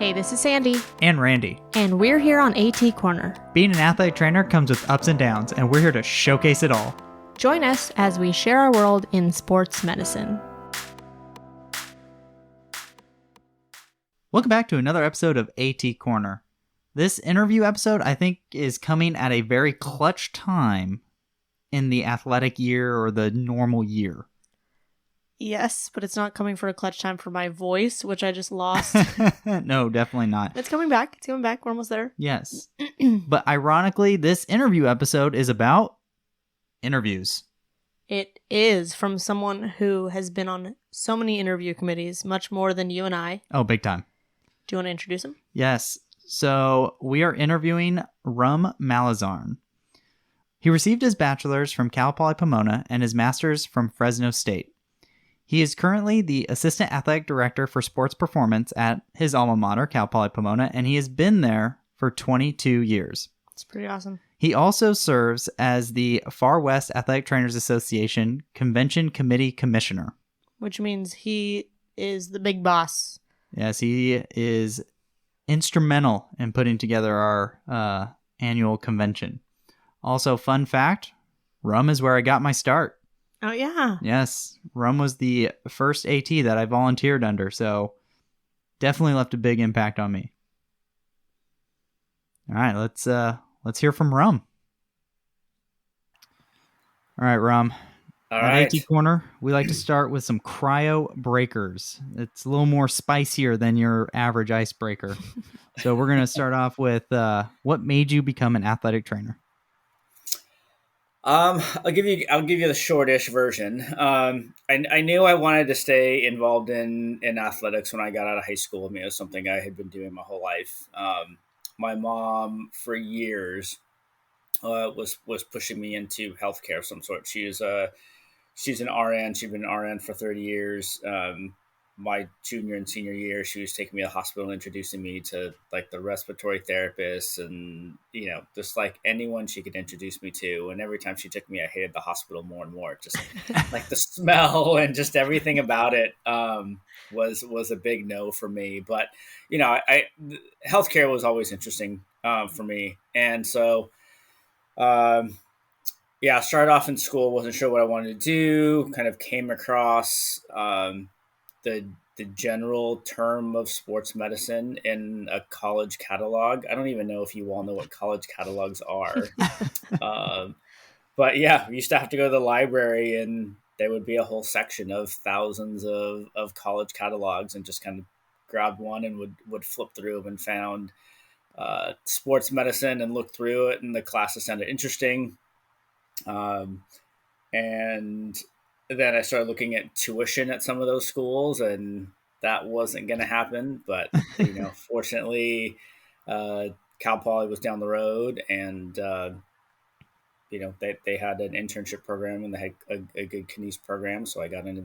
Hey, this is Sandy. And Randy. And we're here on AT Corner. Being an athletic trainer comes with ups and downs, and we're here to showcase it all. Join us as we share our world in sports medicine. Welcome back to another episode of AT Corner. This interview episode, I think, is coming at a very clutch time in the athletic year or the normal year. Yes, but it's not coming for a clutch time for my voice, which I just lost. No, definitely not. It's coming back. It's coming back. We're almost there. Yes. But ironically, this interview episode is about interviews. It is from someone who has been on so many interview committees, much more than you and I. Oh, big time. Do you want to introduce him? Yes. So we are interviewing Ruem Malasarn. He received his bachelor's from Cal Poly Pomona and his master's from Fresno State. He is currently the Assistant Athletic Director for Sports Performance at his alma mater, Cal Poly Pomona, and he has been there for 22 years. It's pretty awesome. He also serves as the Far West Athletic Trainers Association Convention Committee Commissioner. Which means he is the big boss. Yes, he is instrumental in putting together our annual convention. Also, fun fact, Ruem is where I got my start. Oh, yeah. Yes, Ruem was the first AT that I volunteered under, so definitely left a big impact on me. All right, let's hear from Ruem. All right, Ruem. All At right. AT Corner, we like to start with some cryo breakers. It's a little more spicier than your average icebreaker. So we're going to start off with what made you become an athletic trainer? I'll give you the shortish version. I knew I wanted to stay involved in athletics when I got out of high school. I mean, it was something I had been doing my whole life. My mom for years was pushing me into healthcare of some sort. She's an RN. She'd been an RN for 30 years. My junior and senior year, she was taking me to the hospital and introducing me to like the respiratory therapists and, just like anyone she could introduce me to. And every time she took me, I hated the hospital more and more. Just like the smell and just everything about it was a big no for me. But, healthcare was always interesting for me. And so, I started off in school, wasn't sure what I wanted to do, kind of came across the general term of sports medicine in a college catalog. I don't even know if you all know what college catalogs are. But yeah, we used to have to go to the library and there would be a whole section of thousands of college catalogs and just kind of grabbed one and would flip through them and found sports medicine and looked through it and the classes sounded interesting. And then I started looking at tuition at some of those schools and that wasn't going to happen. But, fortunately, Cal Poly was down the road and, they had an internship program and they had a good kines program. So I got into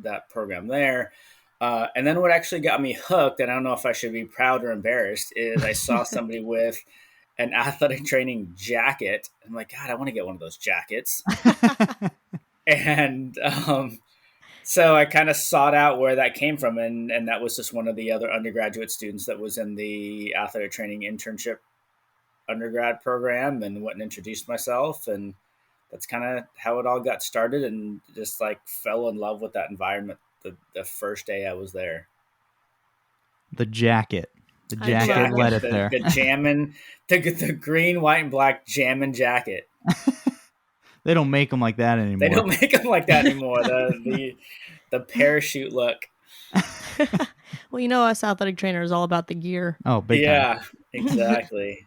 that program there. And then what actually got me hooked, and I don't know if I should be proud or embarrassed, is I saw somebody with an athletic training jacket. I'm like, God, I want to get one of those jackets. And so I kind of sought out where that came from. And that was just one of the other undergraduate students that was in the athletic training internship undergrad program and went and introduced myself. And that's kind of how it all got started and just like fell in love with that environment the first day I was there. The jacket. The jacket led it there. The jammin', the green, white, and black jammin' jacket. They don't make them like that anymore. They don't make them like that anymore. The parachute look. Well, us athletic trainers all about the gear. Oh, big time. Exactly.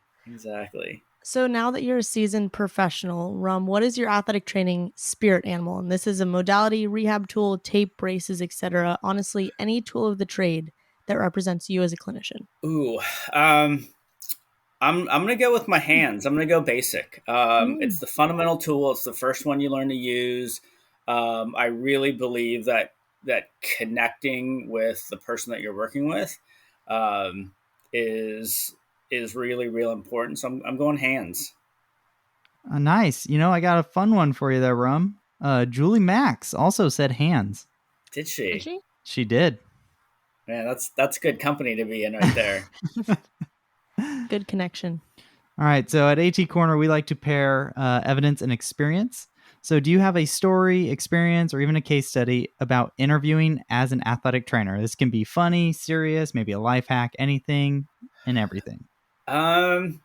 So now that you're a seasoned professional, Ruem, what is your athletic training spirit animal? And this is a modality, rehab tool, tape, braces, etc. Honestly, any tool of the trade that represents you as a clinician. Ooh, I'm gonna go with my hands. I'm gonna go basic. It's the fundamental tool. It's the first one you learn to use. I really believe that connecting with the person that you're working with is really real important. So I'm going hands. Nice. I got a fun one for you there, Ruem. Julie Max also said hands. Did she? Did she? She did. Man, that's good company to be in right there. Good connection. All right. So at AT Corner, we like to pair evidence and experience. So do you have a story, experience, or even a case study about interviewing as an athletic trainer? This can be funny, serious, maybe a life hack, anything and everything. Um,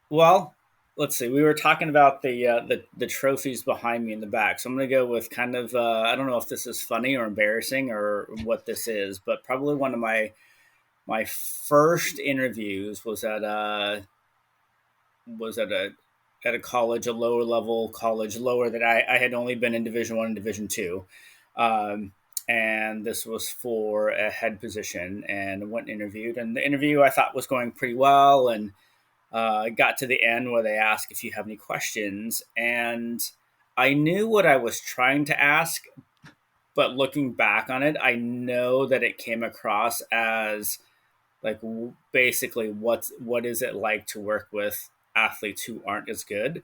well, let's see. We were talking about the trophies behind me in the back, so I'm going to go with kind of I don't know if this is funny or embarrassing or what this is, but probably one of my first interviews was at a college, a lower level college, lower that I had only been in Division 1 and Division 2. And this was for a head position, and I went and interviewed. And the interview I thought was going pretty well, and got to the end where they asked if you have any questions, and I knew what I was trying to ask, but looking back on it, I know that it came across as like basically what is it like to work with athletes who aren't as good,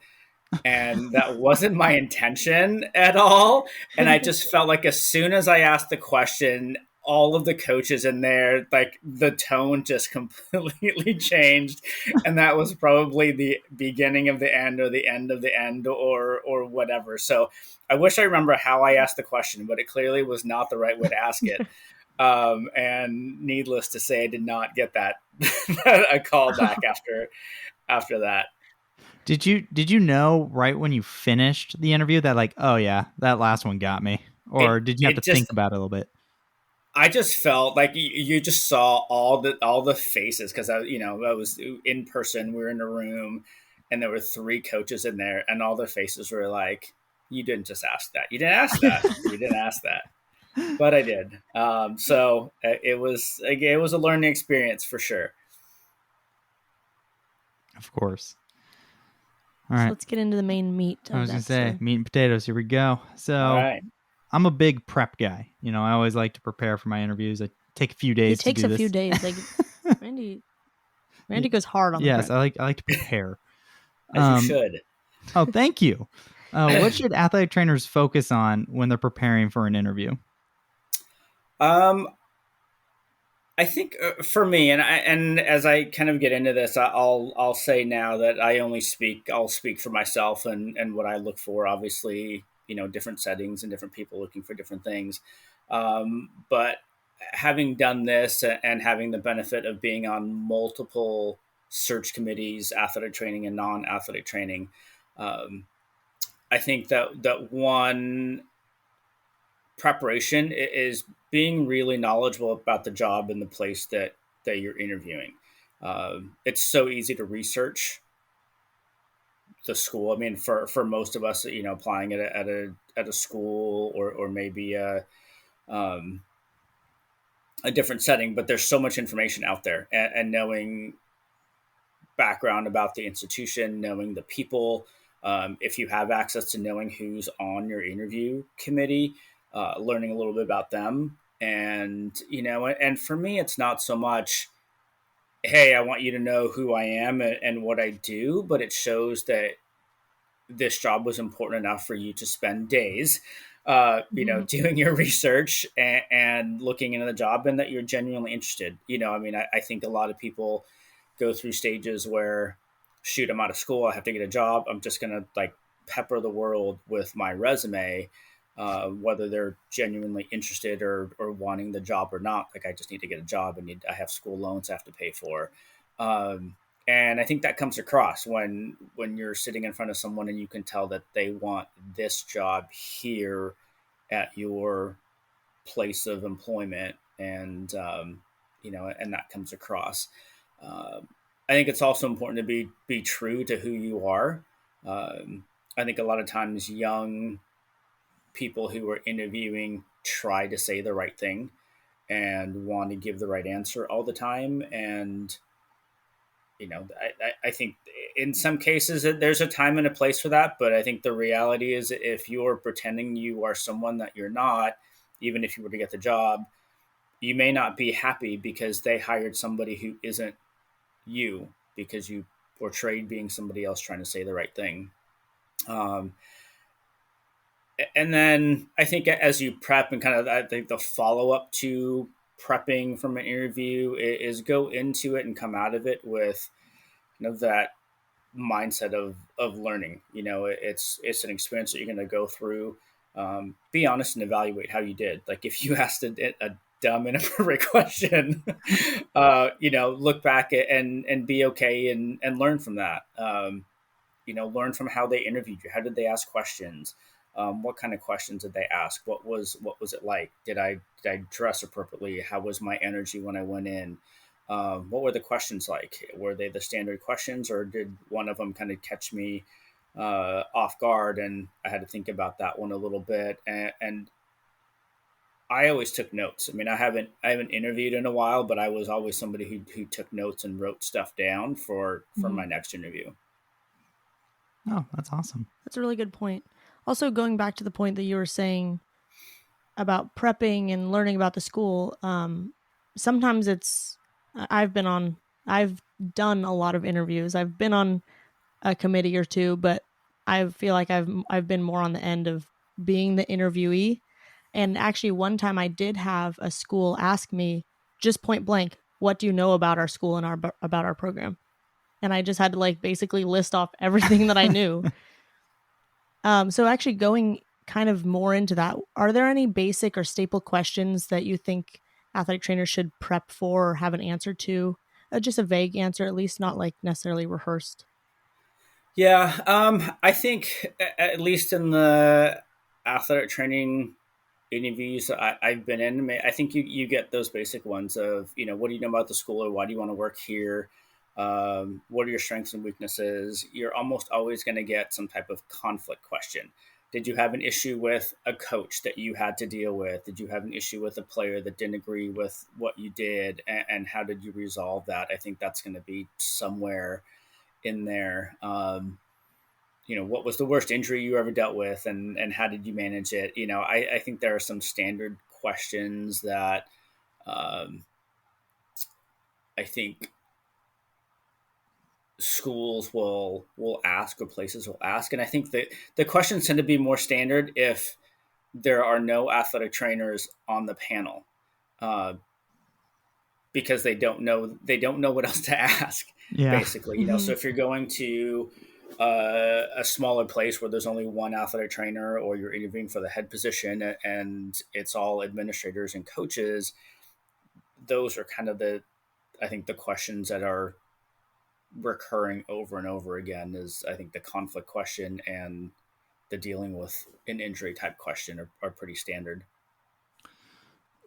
and that wasn't my intention at all. And I just felt like as soon as I asked the question, all of the coaches in there, like the tone just completely changed, and that was probably the beginning of the end or the end of the end or whatever. So I wish I remember how I asked the question, but it clearly was not the right way to ask it. And needless to say, I did not get that a call back after that. Did you know right when you finished the interview that like, oh yeah, that last one got me? Or did you have to think about it a little bit? I just felt like you just saw all the faces, because I was in person. We were in a room, and there were 3 coaches in there, and all their faces were like, "You didn't just ask that. You didn't ask that. You didn't ask that." But I did. So it was a learning experience for sure. Of course. All So right. let's get into the main meat. I was going to say, meat and potatoes. Here we go. So All right. I'm a big prep guy. I always like to prepare for my interviews. I take a few days to do this. It takes a few days. Like Randy goes hard on the prep. Yes, I like to prepare. As you should. Oh, thank you. What should athletic trainers focus on when they're preparing for an interview? I think for me, and as I kind of get into this, I'll say now that I'll speak for myself and what I look for. Obviously, different settings and different people looking for different things. But having done this and having the benefit of being on multiple search committees, athletic training and non-athletic training, I think that one preparation is being really knowledgeable about the job and the place that you're interviewing. It's so easy to research the school. I mean, for most of us, applying at a school or maybe a different setting, but there's so much information out there, and knowing background about the institution, knowing the people, if you have access to knowing who's on your interview committee, learning a little bit about them. And, and for me, it's not so much, hey, I want you to know who I am and what I do, but it shows that this job was important enough for you to spend days, doing your research and looking into the job, and that you're genuinely interested. I think a lot of people go through stages where, shoot, I'm out of school, I have to get a job, I'm just going to like pepper the world with my resume, whether they're genuinely interested or wanting the job or not. Like, I just need to get a job, I have school loans I have to pay for. And I think that comes across when you're sitting in front of someone and you can tell that they want this job here at your place of employment, and and that comes across. I think it's also important to be true to who you are. I think a lot of times young people who are interviewing try to say the right thing and want to give the right answer all the time. And, I think in some cases there's a time and a place for that. But I think the reality is, if you're pretending you are someone that you're not, even if you were to get the job, you may not be happy because they hired somebody who isn't you, because you portrayed being somebody else trying to say the right thing. And then I think as you prep and kind of, I think the follow up to prepping from an interview is go into it and come out of it with that mindset of learning. It's an experience that you're going to go through. Be honest and evaluate how you did. Like if you asked a dumb inappropriate question, look back and be okay and learn from that. Learn from how they interviewed you. How did they ask questions? What kind of questions did they ask? What was it like? Did I dress appropriately? How was my energy when I went in? What were the questions like? Were they the standard questions, or did one of them kind of catch me off guard, and I had to think about that one a little bit? And I always took notes. I mean, I haven't interviewed in a while, but I was always somebody who took notes and wrote stuff down for my next interview. Oh, that's awesome. That's a really good point. Also, going back to the point that you were saying about prepping and learning about the school, sometimes I've done a lot of interviews. I've been on a committee or two, but I feel like I've been more on the end of being the interviewee. And actually, one time I did have a school ask me just point blank, "What do you know about our school and about our program?" And I just had to basically list off everything that I knew. So actually going kind of more into that, are there any basic or staple questions that you think athletic trainers should prep for or have an answer to? Just a vague answer, at least not necessarily rehearsed. Yeah, I think at least in the athletic training interviews I've been in, I think you get those basic ones of, what do you know about the school, or why do you want to work here? What are your strengths and weaknesses? You're almost always going to get some type of conflict question. Did you have an issue with a coach that you had to deal with? Did you have an issue with a player that didn't agree with what you did? And how did you resolve that? I think that's going to be somewhere in there. What was the worst injury you ever dealt with, and how did you manage it? I think there are some standard questions that I think schools will ask, or places will ask. And I think that the questions tend to be more standard if there are no athletic trainers on the panel, because they don't know what else to ask. Yeah. Basically, so if you're going to a smaller place where there's only one athletic trainer, or you're interviewing for the head position and it's all administrators and coaches, those are kind of I think the questions that are recurring over and over again. Is I think the conflict question and the dealing with an injury type question are pretty standard.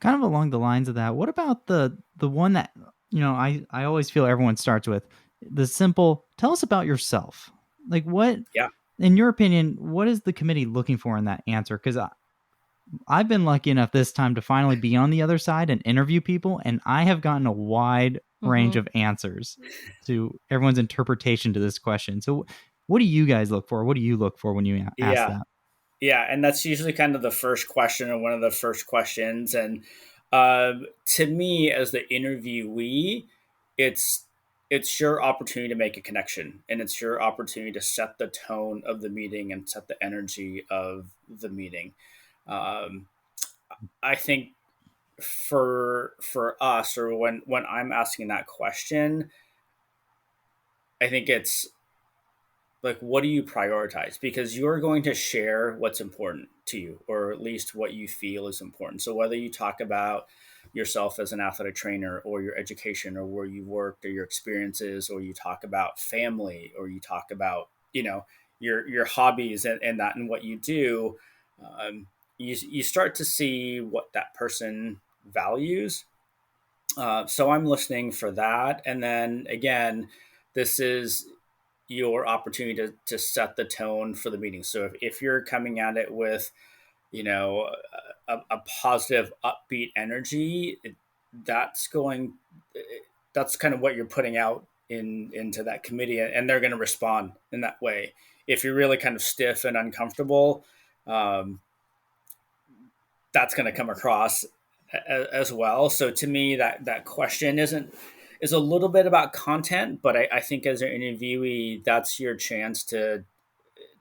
Kind of along the lines of that, what about the one that, I always feel everyone starts with, the simple, tell us about yourself. Like what, Yeah. in your opinion, what is the committee looking for in that answer? Because I've been lucky enough this time to finally be on the other side and interview people, and I have gotten a wide range of answers to everyone's interpretation to this question. So what do you guys look for? What do you look for when you ask that? Yeah, and that's usually kind of the first question, or one of the first questions. And to me, as the interviewee, it's your opportunity to make a connection, and it's your opportunity to set the tone of the meeting and set the energy of the meeting. I think for us, or when I'm asking that question, I think it's like, what do you prioritize? Because you're going to share what's important to you, or at least what you feel is important. So whether you talk about yourself as an athletic trainer, or your education, or where you worked, or your experiences, or you talk about family, or you talk about, your hobbies and that and what you do, you start to see what that person values. So I'm listening for that. And then again, this is your opportunity to set the tone for the meeting. So if you're coming at it with, a positive, upbeat energy, that's kind of what you're putting out into that committee, and they're going to respond in that way. If you're really kind of stiff and uncomfortable, that's going to come across as well. So to me, that question is a little bit about content, but I think as an interviewee, that's your chance to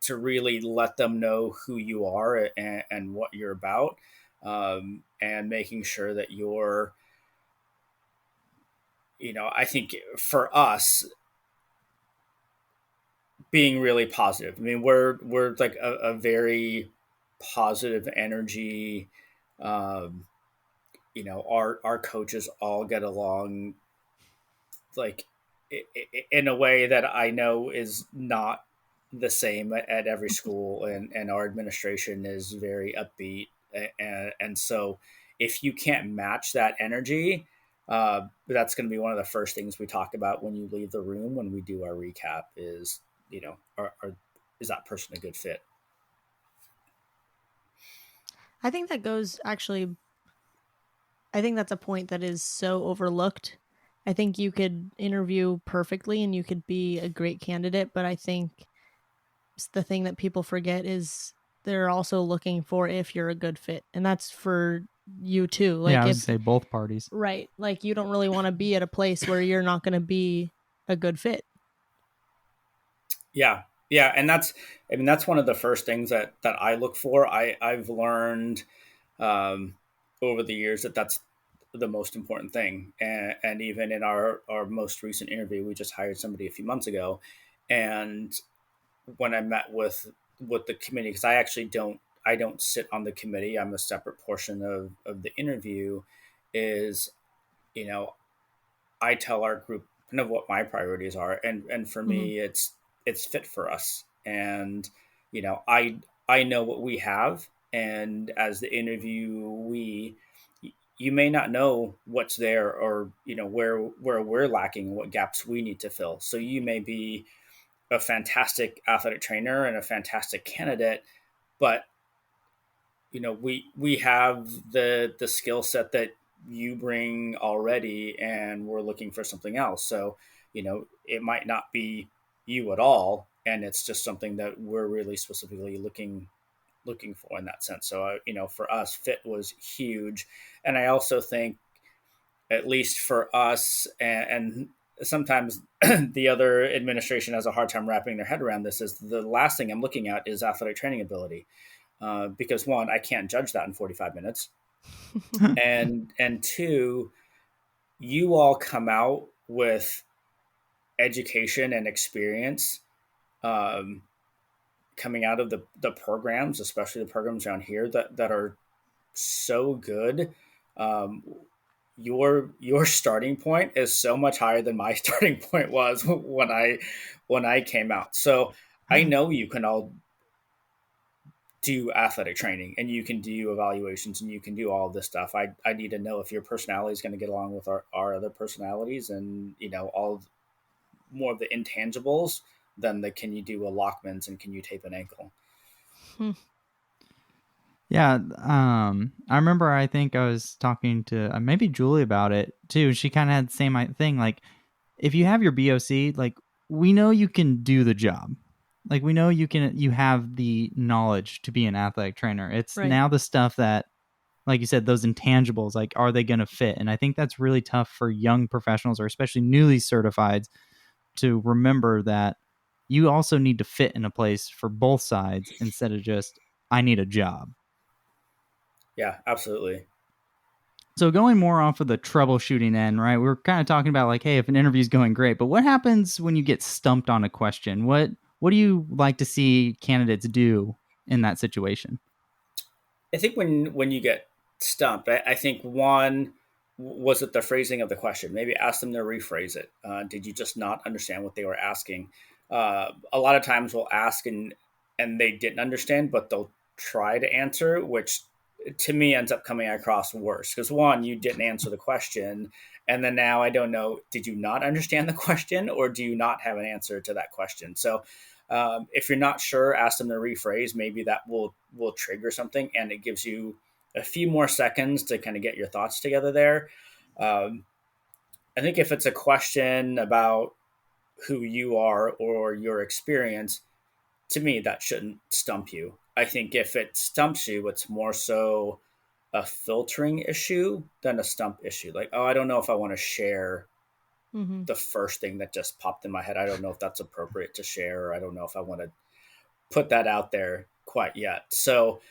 really let them know who you are and what you're about, and making sure that you're I think for us, being really positive. I mean, we're like a very positive energy. Um, our coaches all get along like in a way that I know is not the same at every school, and our administration is very upbeat, and so if you can't match that energy, that's going to be one of the first things we talk about when you leave the room when we do our recap is is that person a good fit? I think that goes actually, I think that's a point that is so overlooked. I think you could interview perfectly and you could be a great candidate, but I think the thing that people forget is they're also looking for if you're a good fit. And that's for you too. Yeah, Like I would if say both parties. right, like you don't really want to be at a place where you're not going to be a good fit. Yeah, yeah, and that's one of the first things that I look for. I've learned um, over the years that's the most important thing. And even in our most recent interview, we just hired somebody a few months ago, and when I met with the committee, because I don't sit on the committee, I'm a separate portion of the interview. Is you know I tell our group kind of what my priorities are, and for Mm-hmm. me, it's fit for us, and I know what we have, and as the interviewee, you may not know what's there, or where we're lacking, what gaps we need to fill. So you may be a fantastic athletic trainer and a fantastic candidate, but we have the skill set that you bring already, and we're looking for something else. So it might not be you at all, and it's just something that we're really specifically looking for in that sense. So for us, fit was huge. And I also think, at least for us, and sometimes the other administration has a hard time wrapping their head around this, is the last thing I'm looking at is athletic training ability, because one, I can't judge that in 45 minutes, and two, you all come out with education and experience, um, coming out of the programs, especially the programs around here that are so good. Um, your starting point is so much higher than my starting point was when I came out. So I know you can all do athletic training, and you can do evaluations, and you can do all of this stuff. I need to know if your personality is going to get along with our other personalities, and all more of the intangibles than the can you do a Lockman's and can you tape an ankle. Yeah, I remember. I think I was talking to maybe Julie about it too. She kind of had the same thing. Like, if you have your BOC, like we know you can do the job. Like we know you have the knowledge to be an athletic trainer. It's Right. now the stuff that, like you said, those intangibles. Like, are they going to fit? And I think that's really tough for young professionals, or especially newly certifieds, to remember that you also need to fit in a place for both sides instead of just I need a job. Yeah, absolutely. So going more off of the troubleshooting end, right? We were kind of talking about like, hey, if an interview is going great, but what happens when you get stumped on a question? What do you like to see candidates do in that situation? I think when you get stumped, I think one, was it the phrasing of the question? Maybe ask them to rephrase it. Did you just not understand what they were asking? A lot of times we'll ask and they didn't understand, but they'll try to answer, which to me ends up coming across worse, because one, you didn't answer the question, and then now I don't know, did you not understand the question, or do you not have an answer to that question? So if you're not sure, ask them to rephrase. Maybe that will trigger something, and it gives you a few more seconds to kind of get your thoughts together there. Um, I think if it's a question about who you are or your experience, to me that shouldn't stump you. I think if it stumps you, it's more so a filtering issue than a stump issue. Like, oh, I don't know if I want to share Mm-hmm. the first thing that just popped in my head. I don't know if that's appropriate to share, or I don't know if I want to put that out there quite yet. So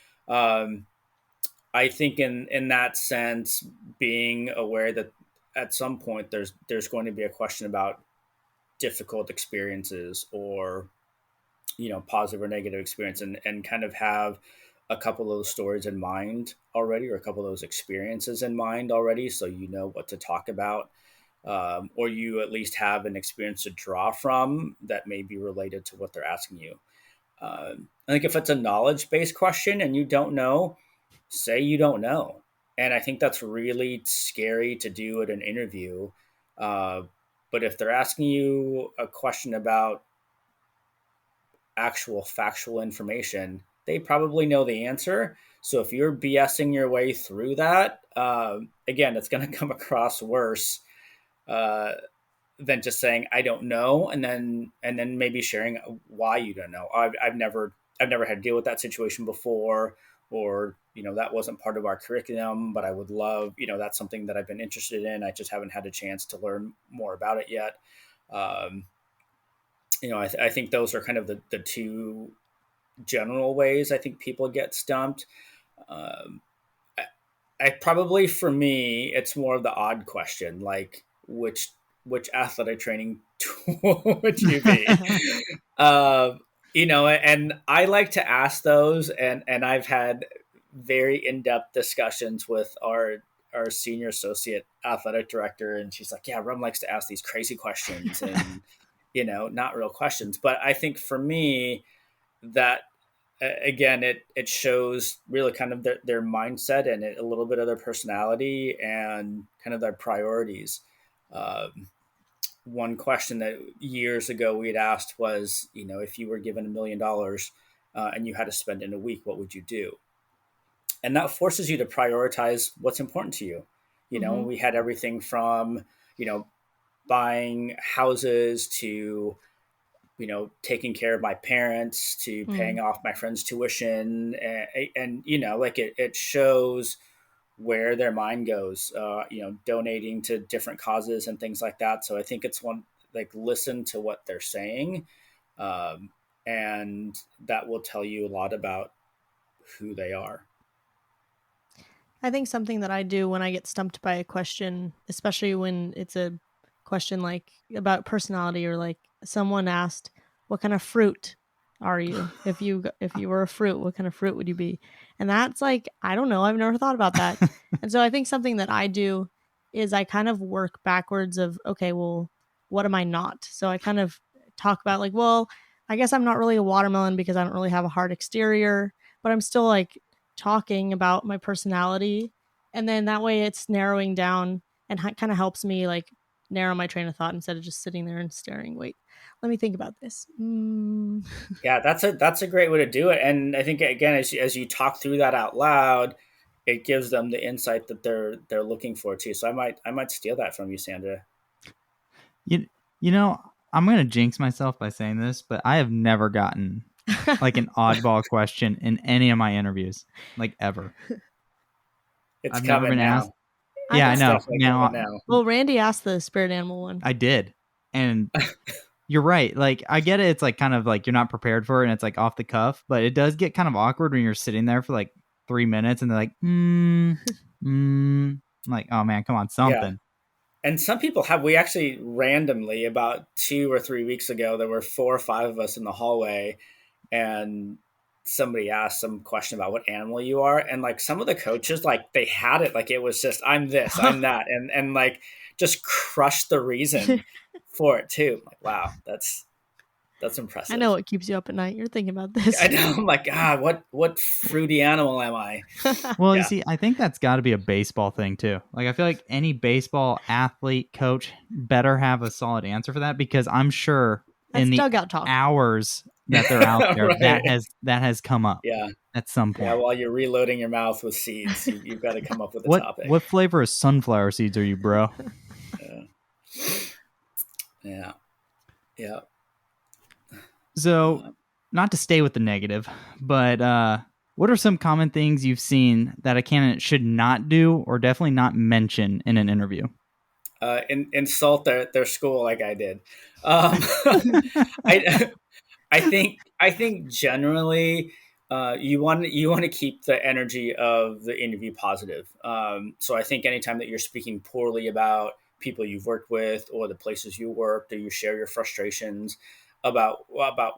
I think in that sense, being aware that at some point there's going to be a question about difficult experiences, or positive or negative experience, and kind of have a couple of those stories in mind already, or a couple of those experiences in mind already, so you know what to talk about, or you at least have an experience to draw from that may be related to what they're asking you. I think if it's a knowledge-based question and you don't know, say you don't know. And I think that's really scary to do at an interview. But if they're asking you a question about actual factual information, they probably know the answer. So if you're BSing your way through that, again, it's going to come across worse than just saying I don't know, and then maybe sharing why you don't know. I've never had to deal with that situation before, or that wasn't part of our curriculum, but I would love, that's something that I've been interested in. I just haven't had a chance to learn more about it yet. I think those are kind of the two general ways I think people get stumped. I probably, for me, it's more of the odd question, like which athletic training tool would you be? And I like to ask those, and I've had very in-depth discussions with our senior associate athletic director, and she's like, yeah, Rum likes to ask these crazy questions, and not real questions. But I think for me, that again, it shows really kind of their mindset, and a little bit of their personality and kind of their priorities. One question that years ago we had asked was, if you were given $1 million and you had to spend it in a week, what would you do? And that forces you to prioritize what's important to you. We had everything from, buying houses to, taking care of my parents to paying off my friend's tuition. And like it shows where their mind goes, donating to different causes and things like that. So I think it's listen to what they're saying. And that will tell you a lot about who they are. I think something that I do when I get stumped by a question, especially when it's a question like about personality, or like someone asked, what kind of fruit are you? If you were a fruit, what kind of fruit would you be? And that's like, I don't know. I've never thought about that. And so I think something that I do is I kind of work backwards of, okay, well, what am I not? So I kind of talk about like, well, I guess I'm not really a watermelon because I don't really have a hard exterior, but I'm still like talking about my personality. And then that way it's narrowing down and kind of helps me like narrow my train of thought instead of just sitting there and staring. Wait, let me think about this. Yeah, that's a great way to do it. And I think, again, as you talk through that out loud, it gives them the insight that they're looking for too. So I might steal that from you, Sandra. I'm going to jinx myself by saying this, but I have never gotten like an oddball question in any of my interviews, like ever. It's I've coming never been now. asked. Yeah, I know. Now. Well, Randy asked the spirit animal one. I did. And you're right. Like, I get it. It's like kind of like you're not prepared for it and it's like off the cuff, but it does get kind of awkward when you're sitting there for like 3 minutes and they're like, I'm like, oh man, come on, something. Yeah. And some people we actually randomly, about 2 or 3 weeks ago, there were 4 or 5 of us in the hallway, and somebody asked some question about what animal you are. And like some of the coaches, like they had it, like it was just, I'm this, I'm that. And like just crushed the reason for it too. I'm like, wow, that's impressive. I know what keeps you up at night. You're thinking about this. I know. I'm like, God, what fruity animal am I? Well, you see, I think that's got to be a baseball thing too. Like, I feel like any baseball athlete coach better have a solid answer for that, because I'm sure in the hours that they're out there, right, that has come up. Yeah. At some point. Yeah, while you're reloading your mouth with seeds, you've got to come up with a topic. What flavor of sunflower seeds are you, bro? Yeah. So, not to stay with the negative, but what are some common things you've seen that a candidate should not do or definitely not mention in an interview? Insult their school like I did. I think generally you want to keep the energy of the interview positive. So I think anytime that you're speaking poorly about people you've worked with or the places you work? Do you share your frustrations about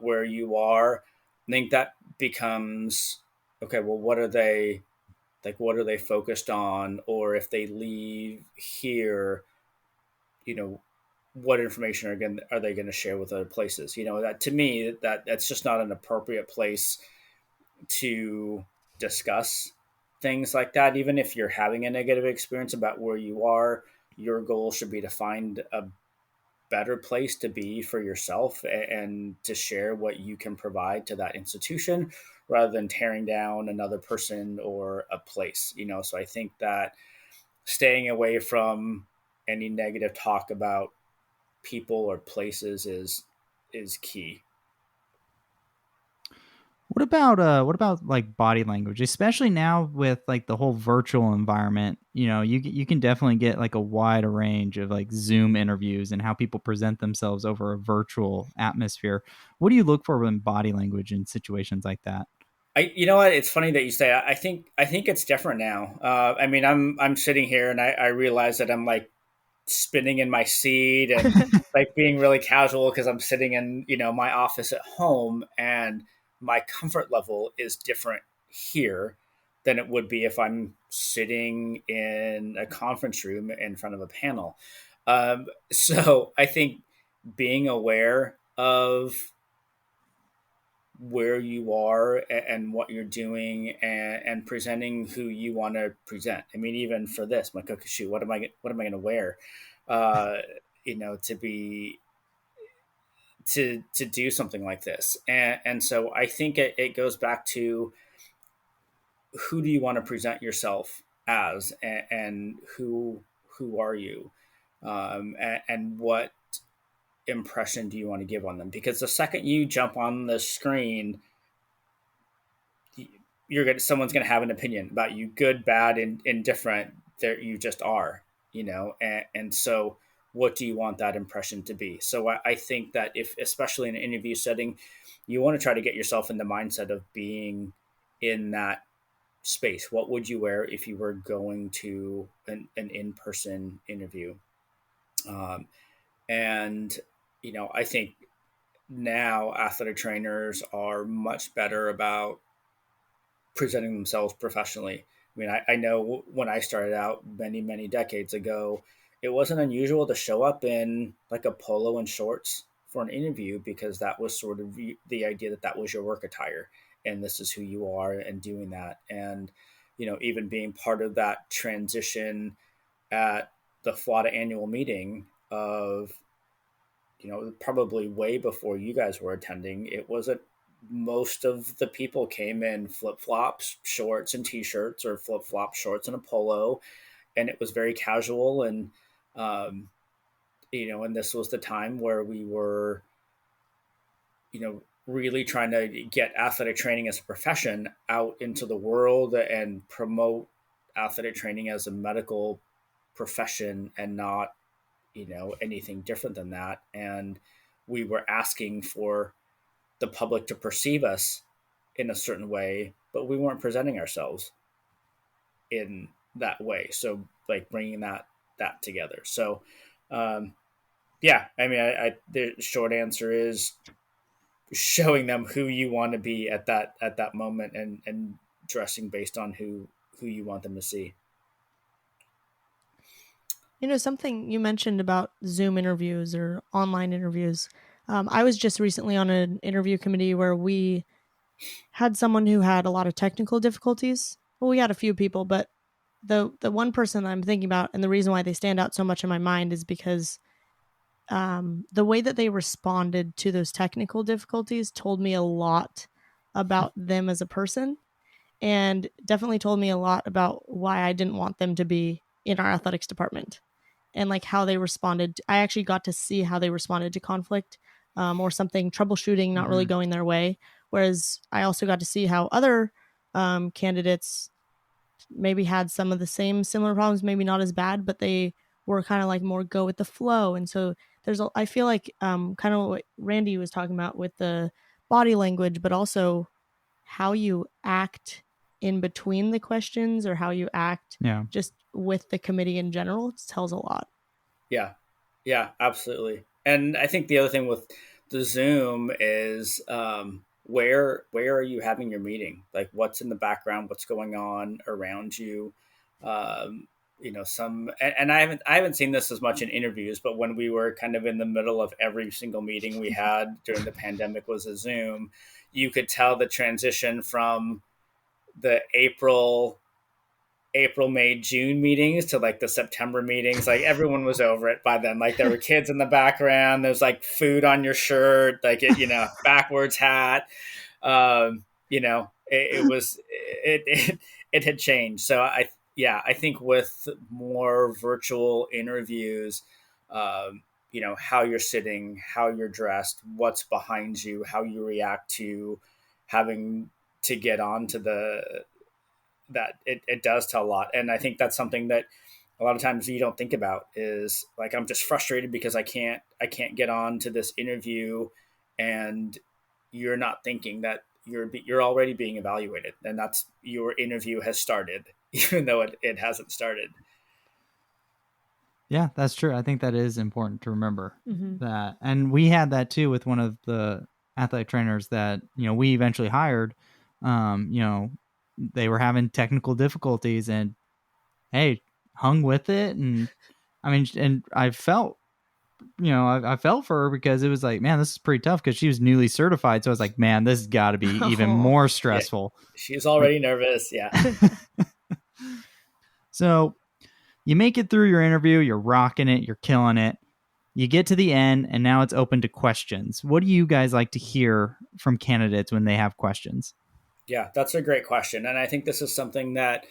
where you are? I think that becomes okay. Well, what are they like? What are they focused on? Or if they leave here, you know, what information are they going to share with other places? That to me that's just not an appropriate place to discuss things like that. Even if you're having a negative experience about where you are, your goal should be to find a better place to be for yourself and to share what you can provide to that institution rather than tearing down another person or a place. So I think that staying away from any negative talk about people or places is key. What about like body language, especially now with like the whole virtual environment? You can definitely get like a wide range of like Zoom interviews and how people present themselves over a virtual atmosphere. What do you look for in body language in situations like that? You know what? It's funny that you say. I think it's different now. I mean, I'm sitting here and I realize that I'm like spinning in my seat and like being really casual because I'm sitting in my office at home, and my comfort level is different here than it would be if I'm sitting in a conference room in front of a panel. So I think being aware of where you are and what you're doing, and presenting who you want to present. I mean, even for this, my cookie shoot, what am I going to wear? Uh, to be to do something like this, and so I think it goes back to who do you want to present yourself as, and who are you, and what impression do you want to give on them? Because the second you jump on the screen, someone's gonna have an opinion about you, good, bad, and indifferent. There you just are, and so what do you want that impression to be? So I think that if, especially in an interview setting, you want to try to get yourself in the mindset of being in that space. What would you wear if you were going to an in-person interview? And I think now athletic trainers are much better about presenting themselves professionally. I mean, I know when I started out many, many decades ago, it wasn't unusual to show up in like a polo and shorts for an interview because that was sort of the idea that that was your work attire and this is who you are and doing that. And, even being part of that transition at the FWATA annual meeting of, probably way before you guys were attending, it wasn't most of the people came in flip flops, shorts, and t-shirts, or flip flop shorts and a polo, and it was very casual. And um, and this was the time where we were, really trying to get athletic training as a profession out into the world and promote athletic training as a medical profession and not, anything different than that. And we were asking for the public to perceive us in a certain way, but we weren't presenting ourselves in that way. So like bringing that together. So yeah, I mean, the short answer is showing them who you want to be at that moment, and dressing based on who you want them to see. Something you mentioned about Zoom interviews or online interviews. I was just recently on an interview committee where we had someone who had a lot of technical difficulties. Well, we had a few people, but the one person I'm thinking about, and the reason why they stand out so much in my mind, is because the way that they responded to those technical difficulties told me a lot about them as a person, and definitely told me a lot about why I didn't want them to be in our athletics department, and like how they responded. I actually got to see how they responded to conflict, or something, troubleshooting not really going their way. Whereas I also got to see how other candidates maybe had some of the same similar problems, maybe not as bad, but they were kind of like more go with the flow. And so I feel like kind of what Randy was talking about with the body language, but also how you act in between the questions, or how you act Yeah. just with the committee in general, tells a lot. Yeah. Yeah, absolutely. And I think the other thing with the Zoom is where are you having your meeting? Like what's in the background, what's going on around you? Um, some and I haven't seen this as much in interviews, but when we were kind of in the middle of every single meeting we had during the pandemic was a Zoom, you could tell the transition from the April, May, June meetings to like the September meetings. Like everyone was over it by then. Like there were kids in the background. There's like food on your shirt, like backwards hat. It had changed. So I think with more virtual interviews, how you're sitting, how you're dressed, what's behind you, how you react to having to get on to that it does tell a lot. And I think that's something that a lot of times you don't think about is like, I'm just frustrated because I can't get on to this interview, and you're not thinking that you're already being evaluated, and that's your interview has started even though it hasn't started. Yeah, that's true. I think that is important to remember Mm-hmm. that. And we had that too with one of the athletic trainers that, we eventually hired. They were having technical difficulties and hey, hung with it. And I mean, and I felt, I felt for her because it was like, man, this is pretty tough because she was newly certified. So I was like, man, this has got to be even Oh. more Yeah, stressful. she's Like, already nervous. Yeah. so you make it through your interview, you're rocking it, you're killing it. You get to the end, and now it's open to questions. What do you guys like to hear from candidates when they have questions? Yeah, that's a great question, and I think this is something that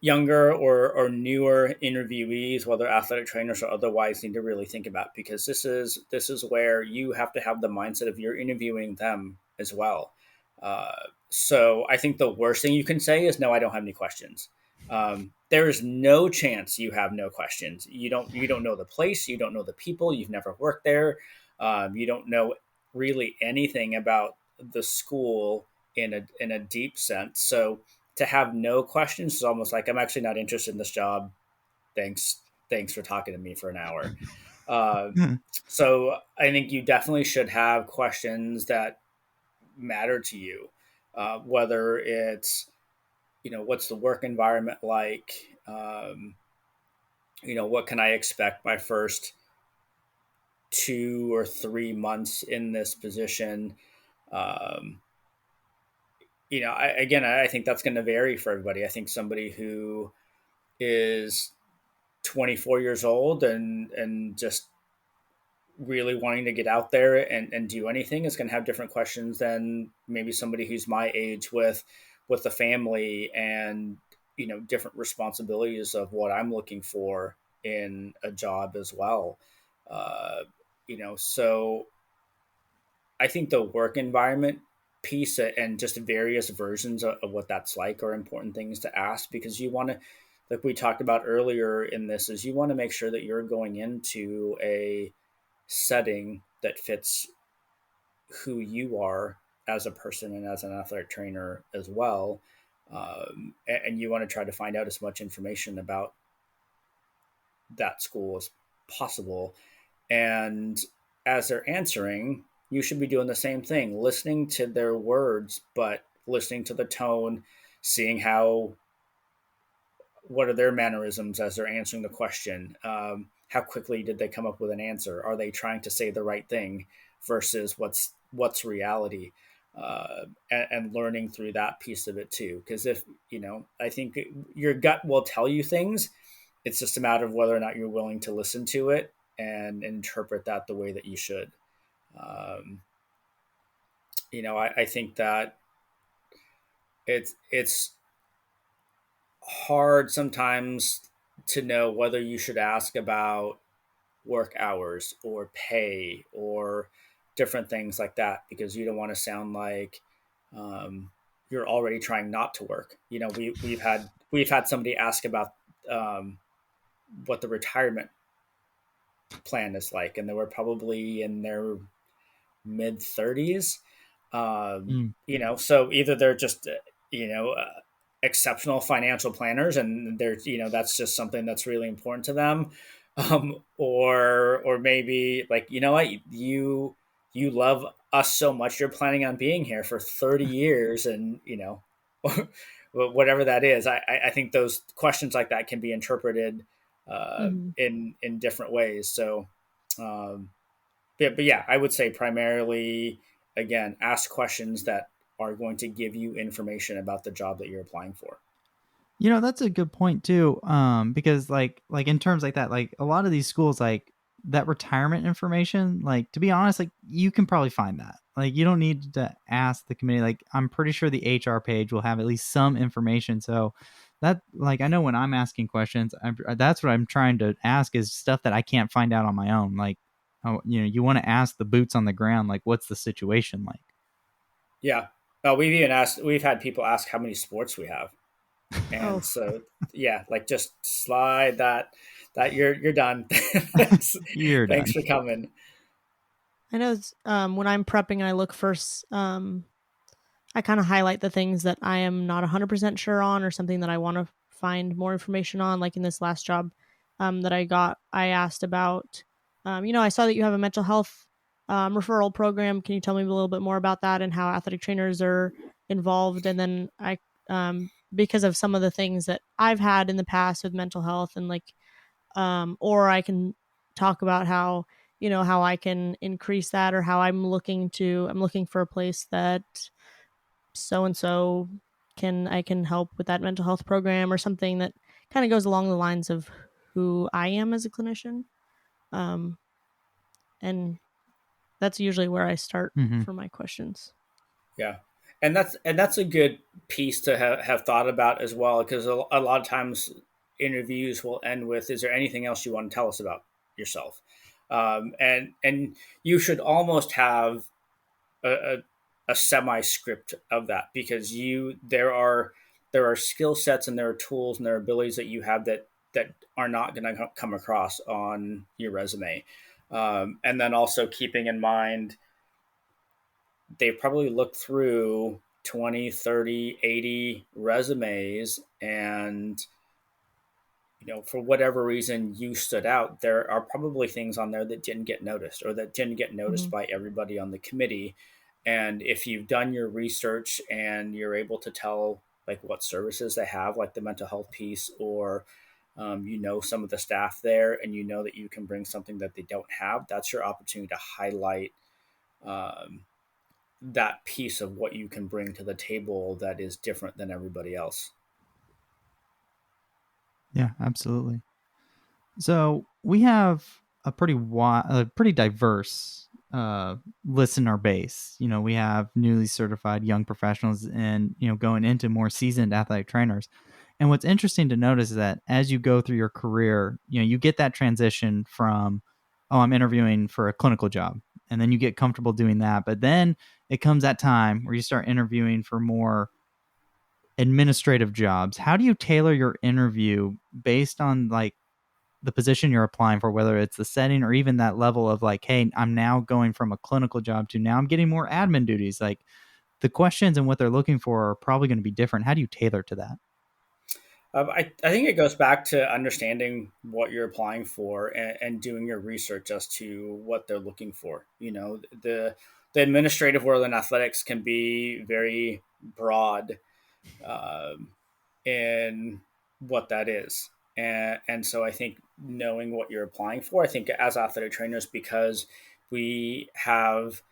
younger or newer interviewees, whether athletic trainers or otherwise, need to really think about, because this is where you have to have the mindset of you're interviewing them as well. Uh, so I think the worst thing you can say is no, I don't have any questions. There is no chance you have no questions. You don't know the place, you don't know the people, you've never worked there, you don't know really anything about the school in a deep sense. So to have no questions is almost like, I'm actually not interested in this job. Thanks for talking to me for an hour. Uh, so I think you definitely should have questions that matter to you, whether it's what's the work environment like, what can I expect my first 2 or 3 months in this position. Um, I think that's going to vary for everybody. I think somebody who is 24 years old and just really wanting to get out there and do anything is going to have different questions than maybe somebody who's my age with a family and different responsibilities of what I'm looking for in a job as well. So I think the work environment piece and just various versions of what that's like are important things to ask, because you want to, like we talked about earlier in this, is you want to make sure that you're going into a setting that fits who you are as a person and as an athletic trainer as well. And you want to try to find out as much information about that school as possible. And as they're answering, you should be doing the same thing, listening to their words, but listening to the tone, seeing what are their mannerisms as they're answering the question. How quickly did they come up with an answer? Are they trying to say the right thing versus what's reality? And learning through that piece of it too. Because if I think your gut will tell you things. It's just a matter of whether or not you're willing to listen to it and interpret that the way that you should. Um, I think that it's hard sometimes to know whether you should ask about work hours or pay or different things like that, because you don't want to sound like um, you're already trying not to work. We've had somebody ask about um, what the retirement plan is like, and they were probably in their mid 30s. Mm. So either they're just, you know, exceptional financial planners, and they're, that's just something that's really important to them. Or maybe like, what, you love us so much you're planning on being here for 30 years, and whatever that is. I think those questions like that can be interpreted Mhm. in different ways. So but yeah, I would say primarily, again, ask questions that are going to give you information about the job that you're applying for. That's a good point too. Because like in terms like that, like a lot of these schools, like that retirement information, like to be honest, like you can probably find that. Like you don't need to ask the committee. Like I'm pretty sure the HR page will have at least some information. So that, like, I know when I'm asking questions, that's what I'm trying to ask is stuff that I can't find out on my own. Like, oh, you want to ask the boots on the ground, like what's the situation like? Yeah. We've had people ask how many sports we have. And Oh, so, yeah, like just slide that you're done. thanks, You're thanks done. for coming. I know when I'm prepping, I look first. I kind of highlight the things that I am not 100% sure on or something that I want to find more information on. Like in this last job that I got, I asked about, I saw that you have a mental health referral program. Can you tell me a little bit more about that and how athletic trainers are involved? And then because of some of the things that I've had in the past with mental health and like, or I can talk about how, how I can increase that or how I'm looking for a place that so and so I can help with that mental health program or something that kind of goes along the lines of who I am as a clinician. Um, and that's usually where I start Hmm. for my questions. Yeah. And that's a good piece to have thought about as well, because a lot of times interviews will end with, "Is there anything else you want to tell us about yourself?" And you should almost have a, a semi script of that, because there are skill sets and there are tools and there are abilities that you have that are not going to come across on your resume. And then also keeping in mind they've probably looked through 20, 30, 80 resumes, and for whatever reason you stood out, there are probably things on there that didn't get noticed or that didn't get noticed Mhm. by everybody on the committee. And if you've done your research and you're able to tell like what services they have, like the mental health piece, or some of the staff there, and that you can bring something that they don't have, that's your opportunity to highlight um, that piece of what you can bring to the table that is different than everybody else. Yeah, absolutely. So we have a pretty diverse listener base. We have newly certified young professionals and going into more seasoned athletic trainers. And what's interesting to notice is that as you go through your career, you get that transition from, oh, I'm interviewing for a clinical job, and then you get comfortable doing that. But then it comes that time where you start interviewing for more administrative jobs. How do you tailor your interview based on like the position you're applying for, whether it's the setting or even that level of like, hey, I'm now going from a clinical job to now I'm getting more admin duties. Like the questions and what they're looking for are probably going to be different. How do you tailor to that? I think it goes back to understanding what you're applying for, and doing your research as to what they're looking for. The administrative world in athletics can be very broad um, in what that is. And so I think knowing what you're applying for, I think as athletic trainers, because we have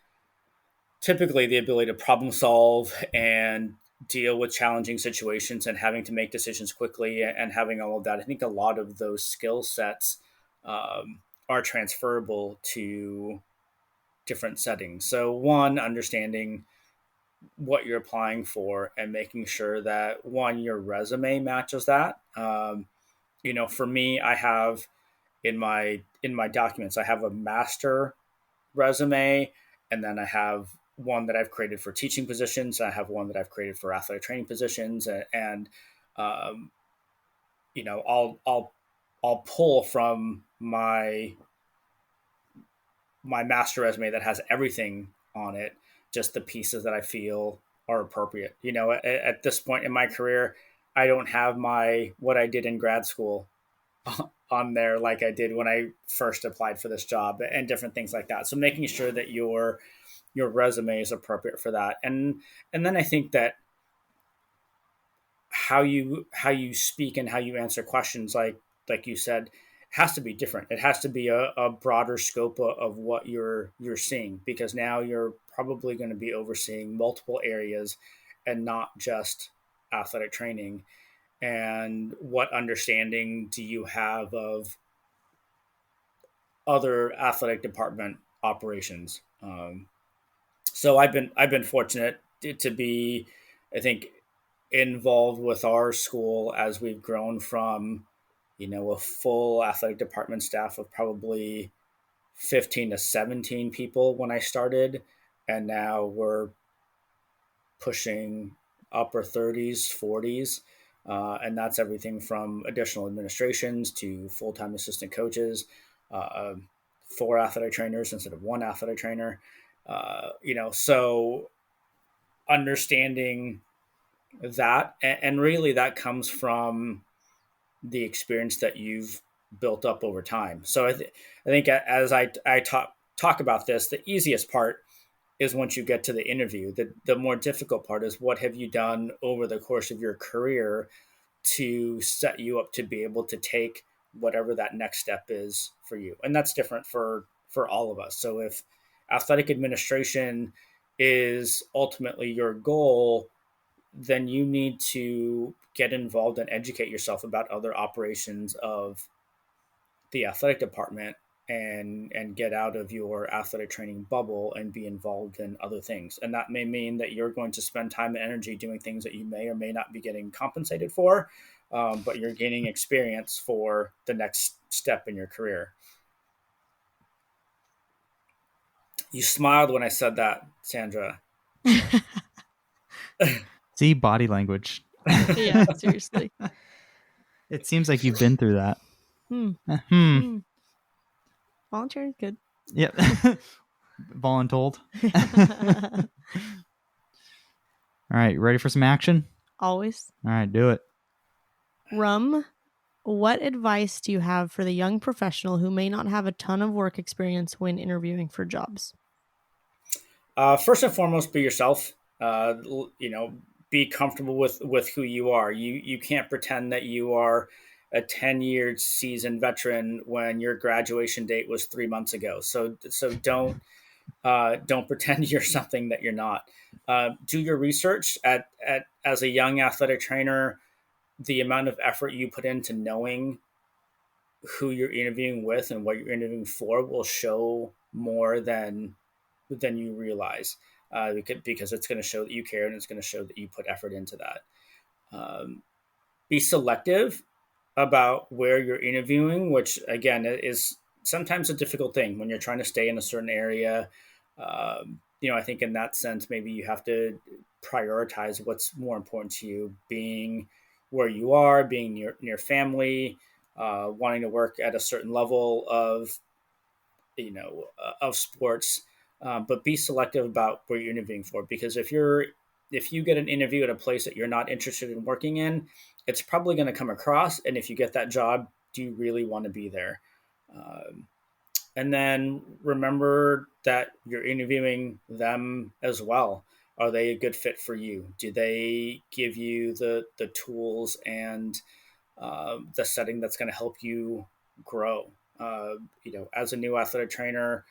typically the ability to problem solve and deal with challenging situations and having to make decisions quickly and having all of that, I think a lot of those skill sets are transferable to different settings. So, one, understanding what you're applying for and making sure that one, your resume matches that. For me, I have in my documents, I have a master resume, and then I have one that I've created for teaching positions. I have one that I've created for athletic training positions, and um, I'll pull from my master resume that has everything on it, just the pieces that I feel are appropriate. At this point in my career, I don't have my what I did in grad school on there like I did when I first applied for this job and different things like that. So making sure that your resume is appropriate for that. And then I think that how you speak and how you answer questions, like you said, has to be different. It has to be a broader scope of what you're seeing, because now you're probably going to be overseeing multiple areas and not just athletic training. And what understanding do you have of other athletic department operations? So I've been fortunate to be, I think, involved with our school as we've grown from, a full athletic department staff of probably 15 to 17 people when I started, and now we're pushing upper 30s, 40s. And that's everything from additional administrations to full-time assistant coaches, uh, 4 athletic trainers instead of 1 athletic trainer. So understanding that, and really that comes from the experience that you've built up over time. So I think as I talk about this, the easiest part is once you get to the interview. The more difficult part is what have you done over the course of your career to set you up to be able to take whatever that next step is for you. And that's different for all of us. So if athletic administration is ultimately your goal, then you need to get involved and educate yourself about other operations of the athletic department, and get out of your athletic training bubble and be involved in other things. And that may mean that you're going to spend time and energy doing things that you may or may not be getting compensated for, but you're gaining experience for the next step in your career. You smiled when I said that, Sandra. See, body language. Yeah, seriously. It seems like you've been through that. Volunteering is good. Yep. Voluntold. All right, ready for some action? Always. All right, do it. Rum, what advice do you have for the young professional who may not have a ton of work experience when interviewing for jobs? First and foremost, be yourself. Be comfortable with who you are. You can't pretend that you are a 10-year seasoned veteran when your graduation date was 3 months ago. So don't pretend you're something that you're not. Do your research at as a young athletic trainer. The amount of effort you put into knowing who you're interviewing with and what you're interviewing for will show more than you realize, because it's going to show that you care, and it's going to show that you put effort into that. Be selective about where you're interviewing, which again is sometimes a difficult thing when you're trying to stay in a certain area. I think in that sense, maybe you have to prioritize what's more important to you, being where you are, being near family, wanting to work at a certain level of sports. But be selective about where you're interviewing for, because if you get an interview at a place that you're not interested in working in, it's probably going to come across. And if you get that job, do you really want to be there? And then remember that you're interviewing them as well. Are they a good fit for you? Do they give you the tools and the setting that's going to help you grow? As a new athletic trainer,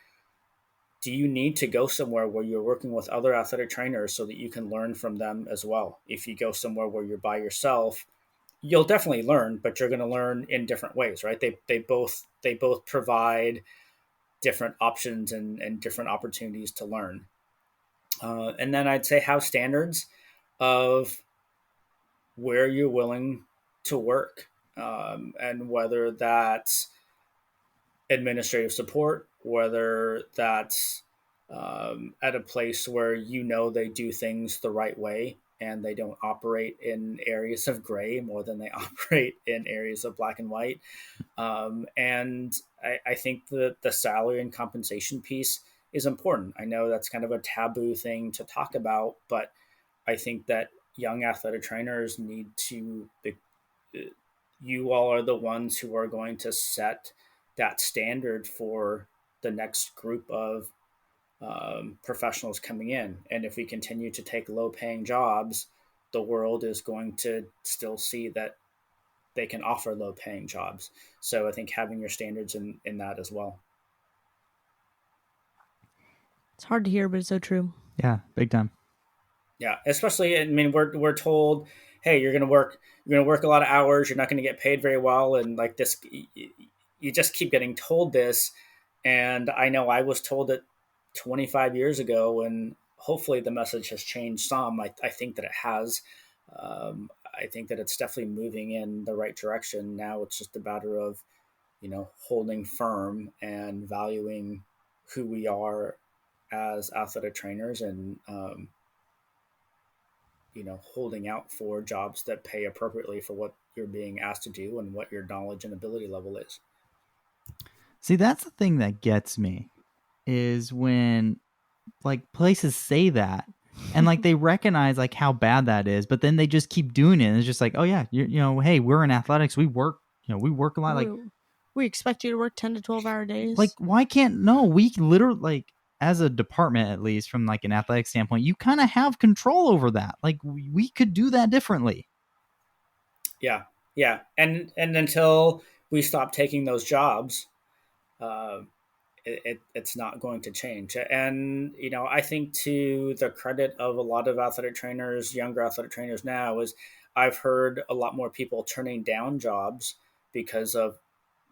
do you need to go somewhere where you're working with other athletic trainers so that you can learn from them as well? If you go somewhere where you're by yourself, you'll definitely learn, but you're going to learn in different ways, right? They both provide different options and different opportunities to learn. And then I'd say have standards of where you're willing to work, and whether that's administrative support, whether that's at a place where they do things the right way and they don't operate in areas of gray more than they operate in areas of black and white. And I think that the salary and compensation piece is important. I know that's kind of a taboo thing to talk about, but I think that young athletic trainers need to you all are the ones who are going to set that standard for the next group of professionals coming in. And if we continue to take low paying jobs, the world is going to still see that they can offer low paying jobs. So I think having your standards in that as well. It's hard to hear, but it's so true. Yeah, big time. Yeah, especially, I mean, we're told, hey, you're gonna work a lot of hours, you're not gonna get paid very well, and like this, you just keep getting told this. And I know I was told it 25 years ago, and hopefully the message has changed some. I think that it has. I think that it's definitely moving in the right direction. Now it's just a matter of, holding firm and valuing who we are as athletic trainers, and holding out for jobs that pay appropriately for what you're being asked to do and what your knowledge and ability level is. See, that's the thing that gets me, is when like places say that and like they recognize like how bad that is, but then they just keep doing it. And it's just like, oh yeah, hey, we're in athletics, we work a lot. Like, we expect you to work 10 to 12 hour days. Like, why can't we literally, like, as a department, at least from like an athletic standpoint, you kind of have control over that. Like, we could do that differently. Yeah. And until we stop taking those jobs, it's not going to change. And, I think to the credit of a lot of athletic trainers, younger athletic trainers now, is I've heard a lot more people turning down jobs because of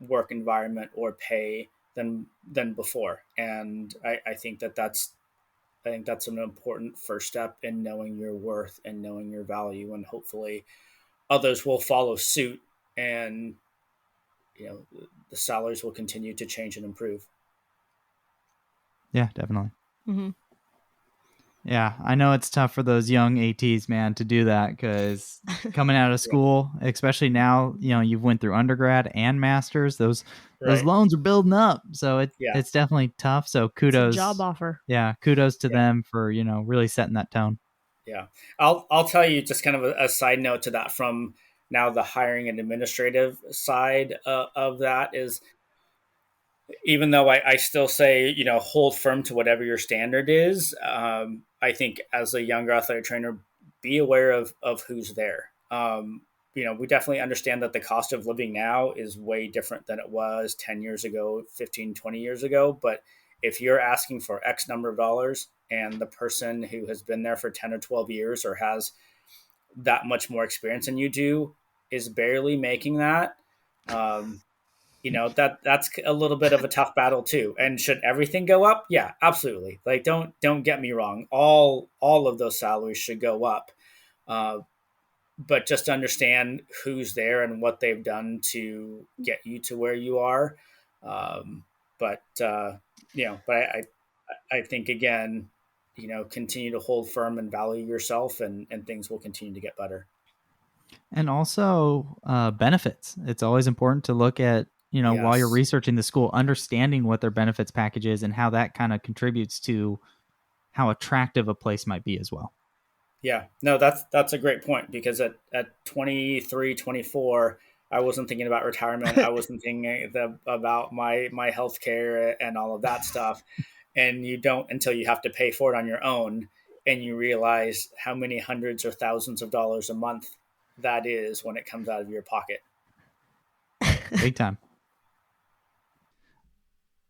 work environment or pay than before. And I think that's an important first step in knowing your worth and knowing your value, and hopefully others will follow suit, and the salaries will continue to change and improve. Yeah, definitely. Mm-hmm. Yeah, I know it's tough for those young ATs, man, to do that, because coming out of school, especially now, you've went through undergrad and masters. Those loans are building up, so it's definitely tough. So kudos, it's a job offer. Yeah, kudos to them for really setting that tone. Yeah, I'll tell you just kind of a side note to that from now the hiring and administrative side of that is, even though I still say, hold firm to whatever your standard is, I think as a younger athletic trainer, be aware of who's there. We definitely understand that the cost of living now is way different than it was 10 years ago, 15, 20 years ago. But if you're asking for X number of dollars and the person who has been there for 10 or 12 years or has that much more experience than you do is barely making that, that's a little bit of a tough battle too. And should everything go up? Yeah, absolutely. Like, don't get me wrong. All of those salaries should go up. But just understand who's there and what they've done to get you to where you are. But I think, again, continue to hold firm and value yourself, and things will continue to get better. And also benefits. It's always important to look at, while you're researching the school, understanding what their benefits package is and how that kind of contributes to how attractive a place might be as well. Yeah, no, that's a great point, because at 23, 24, I wasn't thinking about retirement. I wasn't thinking about my healthcare and all of that stuff. And you don't until you have to pay for it on your own, and you realize how many hundreds or thousands of dollars a month that is when it comes out of your pocket. Big time.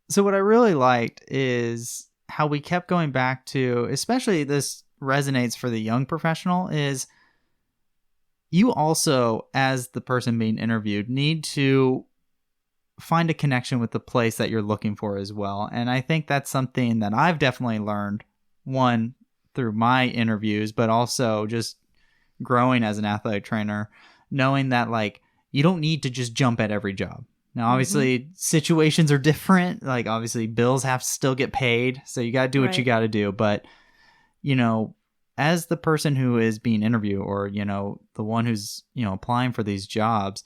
So what I really liked is how we kept going back to, especially this resonates for the young professional, is you also, as the person being interviewed, need to find a connection with the place that you're looking for as well. And I think that's something that I've definitely learned, one, through my interviews, but also just growing as an athletic trainer, knowing that like you don't need to just jump at every job. Now, obviously, situations are different. Like, obviously, bills have to still get paid. So you got to do what you got to do. But, as the person who is being interviewed, or, the one who's, applying for these jobs,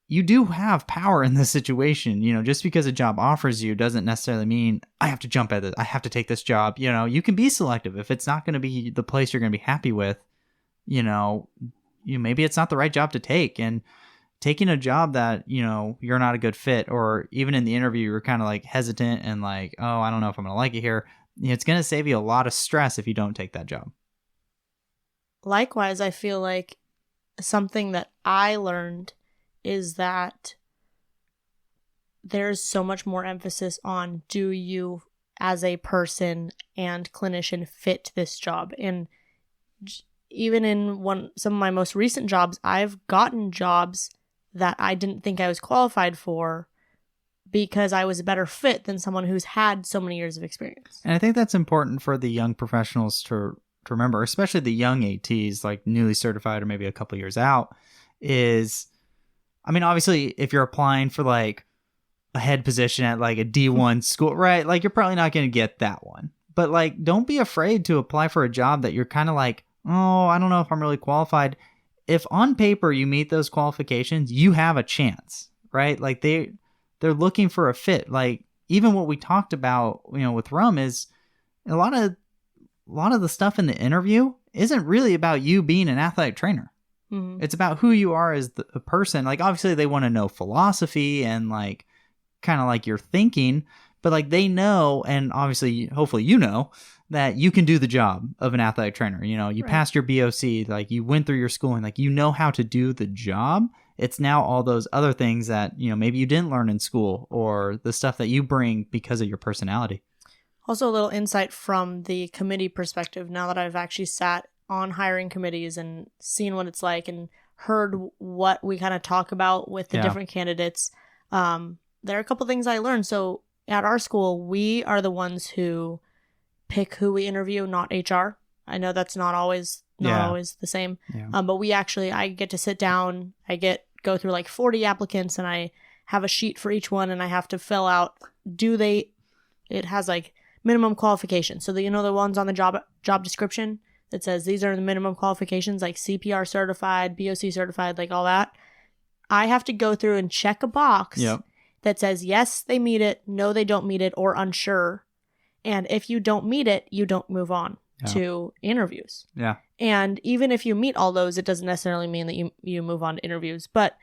you do have power in this situation. Just because a job offers you doesn't necessarily mean I have to jump at it. I have to take this job. You can be selective. If it's not going to be the place you're going to be happy with, maybe it's not the right job to take. And taking a job that, you're not a good fit, or even in the interview, you're kind of like hesitant and like, oh, I don't know if I'm going to like it here. It's going to save you a lot of stress if you don't take that job. Likewise, I feel like something that I learned is that there's so much more emphasis on, do you as a person and clinician fit this job? And even in some of my most recent jobs, I've gotten jobs that I didn't think I was qualified for because I was a better fit than someone who's had so many years of experience. And I think that's important for the young professionals to remember, especially the young ATs, like newly certified or maybe a couple years out, is, obviously, if you're applying for like a head position at like a D1 school, right? Like you're probably not going to get that one. But like, don't be afraid to apply for a job that you're kind of like, oh, I don't know if I'm really qualified. If on paper you meet those qualifications, you have a chance, right? Like they're looking for a fit. Like even what we talked about, with Ruem is a lot of the stuff in the interview isn't really about you being an athletic trainer. Mm-hmm. It's about who you are as a person. Like obviously they want to know philosophy and like kind of like your thinking, but like they know, and obviously hopefully that you can do the job of an athletic trainer. You right. Passed your BOC, like you went through your schooling, like how to do the job. It's now all those other things that maybe you didn't learn in school, or the stuff that you bring because of your personality. Also a little insight from the committee perspective, now that I've actually sat on hiring committees and seen what it's like and heard what we kind of talk about with the different candidates. There are a couple things I learned. So at our school, we are the ones who pick who we interview, not HR. I know that's not always the same. Yeah. But I get to sit down, go through like 40 applicants, and I have a sheet for each one, and I have to fill out, it has like minimum qualifications. So the ones on the job description that says these are the minimum qualifications, like CPR certified, BOC certified, like all that. I have to go through and check a box that says yes, they meet it, no, they don't meet it, or unsure. And if you don't meet it, you don't move on to interviews. Yeah. And even if you meet all those, it doesn't necessarily mean that you move on to interviews. But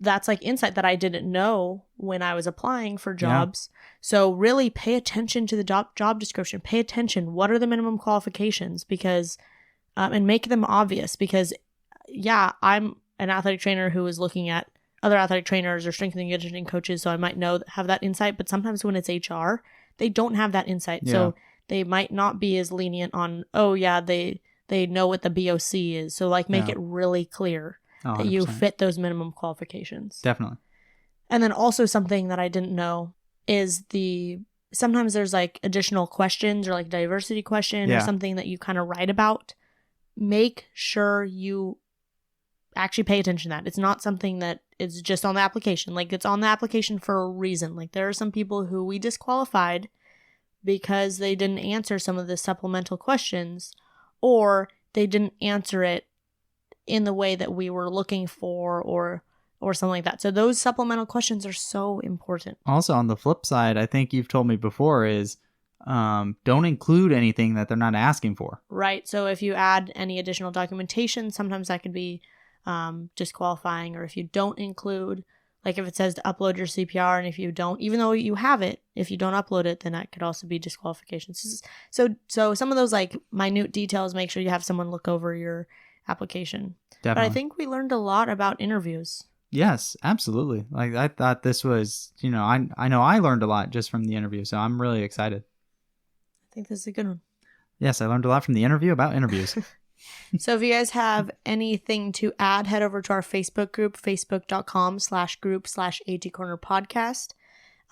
that's like insight that I didn't know when I was applying for jobs. Yeah. So really pay attention to the job description. Pay attention. What are the minimum qualifications? Because and make them obvious. Because I'm an athletic trainer who is looking at other athletic trainers or strength and conditioning coaches, so I might have that insight. But sometimes when it's HR, they don't have that insight. Yeah. So they might not be as lenient on, they know what the BOC is. So like make it really clear that you fit those minimum qualifications. Definitely. And then also something that I didn't know is sometimes there's like additional questions or like diversity question or something that you kind of write about. Make sure you actually pay attention to that. It's not something that is just on the application. Like it's on the application for a reason. Like there are some people who we disqualified because they didn't answer some of the supplemental questions, or they didn't answer it in the way that we were looking for, or something like that. So those supplemental questions are so important. Also on the flip side, I think you've told me before is don't include anything that they're not asking for. Right. So if you add any additional documentation, sometimes that could be disqualifying. Or if you don't include, like if it says to upload your CPR, and if you don't, even though you have it, if you don't upload it, then that could also be disqualifications. So some of those like minute details, make sure you have someone look over your application. Definitely. But I think we learned a lot about interviews. Yes, absolutely. Like I thought this was, I know I learned a lot just from the interview, so I'm really excited. I think this is a good one. Yes, I learned a lot from the interview about interviews. So if you guys have anything to add, head over to our Facebook group, facebook.com/group/AT Corner Podcast.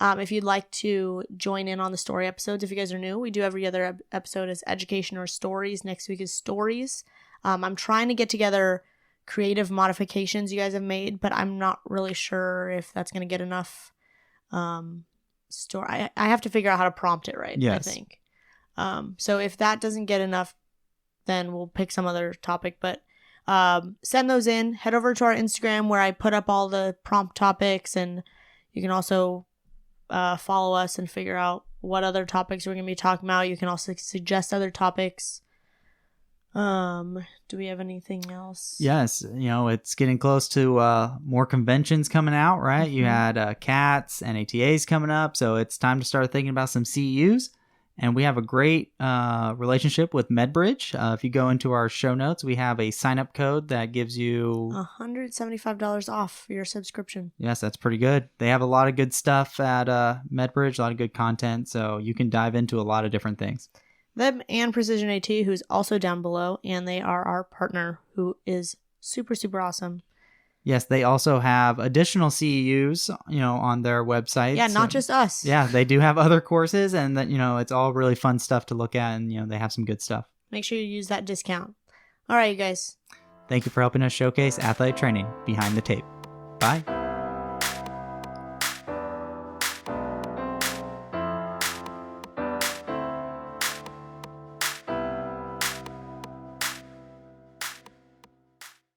If you'd like to join in on the story episodes, if you guys are new, we do every other episode as education or stories. Next week is stories. I'm trying to get together creative modifications you guys have made, but I'm not really sure if that's going to get enough story. I have to figure out how to prompt it right, yes. I think. So if that doesn't get enough, then we'll pick some other topic. But send those in. Head over to our Instagram where I put up all the prompt topics, and you can also follow us and figure out what other topics we're going to be talking about. You can also suggest other topics. Do we have anything else? Yes, it's getting close to more conventions coming out, right? You Mhm. had CATs and ATAs coming up, so it's time to start thinking about some CEUs. And we have a great relationship with MedBridge. If you go into our show notes, we have a sign-up code that gives you $175 off your subscription. Yes, that's pretty good. They have a lot of good stuff at MedBridge, a lot of good content, so you can dive into a lot of different things. Them and Precision AT, who's also down below, and they are our partner, who is super, super awesome. Yes, they also have additional CEUs, on their website. Yeah, not just us. Yeah, they do have other courses, and that it's all really fun stuff to look at, and they have some good stuff. Make sure you use that discount. All right, you guys. Thank you for helping us showcase athletic training behind the tape. Bye.